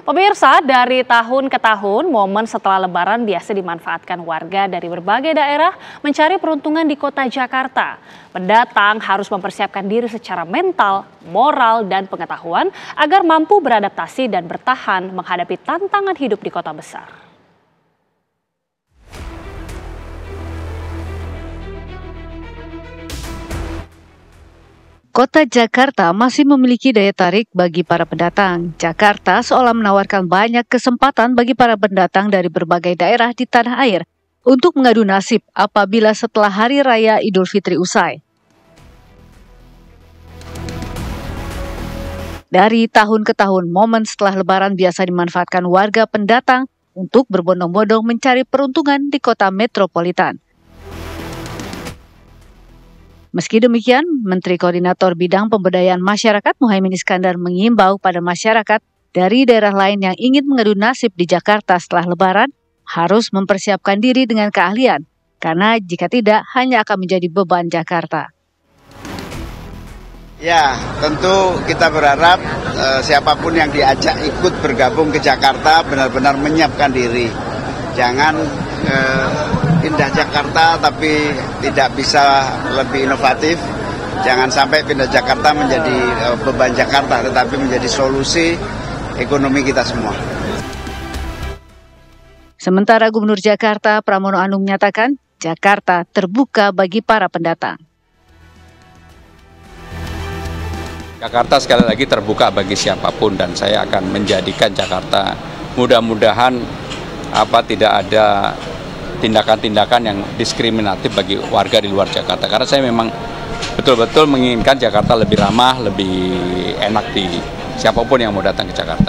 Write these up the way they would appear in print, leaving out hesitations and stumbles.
Pemirsa, dari tahun ke tahun, momen setelah Lebaran biasa dimanfaatkan warga dari berbagai daerah mencari peruntungan di kota Jakarta. Pendatang harus mempersiapkan diri secara mental, moral, dan pengetahuan agar mampu beradaptasi dan bertahan menghadapi tantangan hidup di kota besar. Kota Jakarta masih memiliki daya tarik bagi para pendatang. Jakarta seolah menawarkan banyak kesempatan bagi para pendatang dari berbagai daerah di tanah air untuk mengadu nasib apabila setelah Hari Raya Idul Fitri usai. Dari tahun ke tahun, momen setelah Lebaran biasa dimanfaatkan warga pendatang untuk berbondong-bondong mencari peruntungan di kota metropolitan. Meski demikian, Menteri Koordinator Bidang Pemberdayaan Masyarakat Muhaimin Iskandar mengimbau pada masyarakat dari daerah lain yang ingin mengadu nasib di Jakarta setelah Lebaran harus mempersiapkan diri dengan keahlian, karena jika tidak hanya akan menjadi beban Jakarta. Ya, tentu kita berharap siapapun yang diajak ikut bergabung ke Jakarta benar-benar menyiapkan diri. Jangan pindah Jakarta tapi tidak bisa lebih inovatif. Jangan sampai pindah Jakarta menjadi beban Jakarta, tetapi menjadi solusi ekonomi kita semua. Sementara Gubernur Jakarta Pramono Anung menyatakan Jakarta terbuka bagi para pendatang. Jakarta sekali lagi terbuka bagi siapapun dan saya akan menjadikan Jakarta mudah-mudahan tidak ada tindakan-tindakan yang diskriminatif bagi warga di luar Jakarta. Karena saya memang betul-betul menginginkan Jakarta lebih ramah, lebih enak di siapapun yang mau datang ke Jakarta.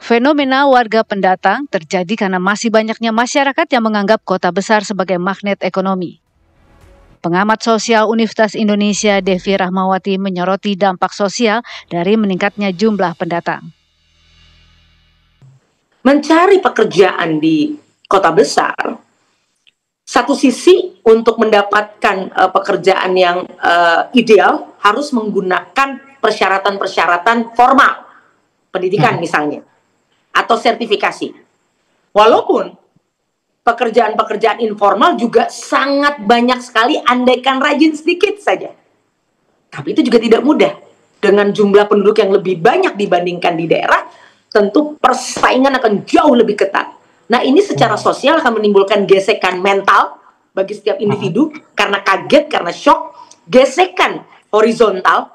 Fenomena warga pendatang terjadi karena masih banyaknya masyarakat yang menganggap kota besar sebagai magnet ekonomi. Pengamat sosial Universitas Indonesia Devi Rahmawati menyoroti dampak sosial dari meningkatnya jumlah pendatang. Mencari pekerjaan di kota besar, satu sisi untuk mendapatkan pekerjaan yang ideal harus menggunakan persyaratan-persyaratan formal, pendidikan misalnya, atau sertifikasi. Walaupun pekerjaan-pekerjaan informal juga sangat banyak sekali andaikan rajin sedikit saja. Tapi itu juga tidak mudah. Dengan jumlah penduduk yang lebih banyak dibandingkan di daerah, tentu persaingan akan jauh lebih ketat. Nah, ini secara sosial akan menimbulkan gesekan mental bagi setiap individu karena kaget, karena shock, gesekan horizontal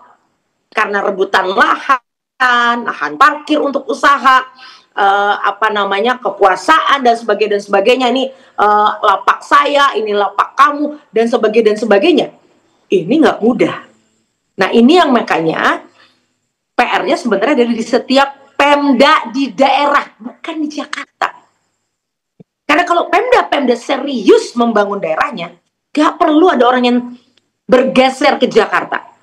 karena rebutan lahan parkir untuk usaha, kekuasaan dan sebagainya. Ini lapak saya, ini lapak kamu dan sebagainya. Ini nggak mudah. Nah, ini yang makanya PR-nya sebenarnya ada di setiap Pemda di daerah, bukan di Jakarta. Karena kalau Pemda serius membangun daerahnya, gak perlu ada orang yang bergeser ke Jakarta.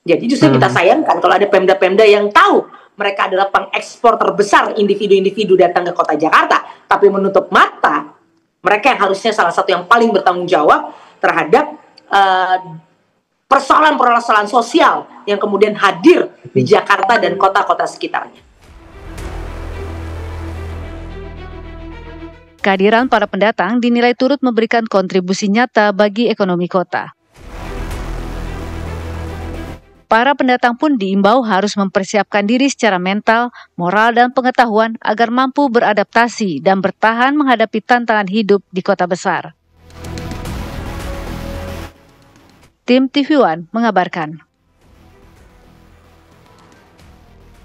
Jadi justru kita sayangkan kalau ada Pemda yang tahu mereka adalah pengekspor terbesar individu-individu datang ke kota Jakarta, tapi menutup mata mereka yang harusnya salah satu yang paling bertanggung jawab terhadap persoalan-persoalan sosial yang kemudian hadir di Jakarta dan kota-kota sekitarnya. Kehadiran para pendatang dinilai turut memberikan kontribusi nyata bagi ekonomi kota. Para pendatang pun diimbau harus mempersiapkan diri secara mental, moral, dan pengetahuan agar mampu beradaptasi dan bertahan menghadapi tantangan hidup di kota besar. Tim TV One mengabarkan.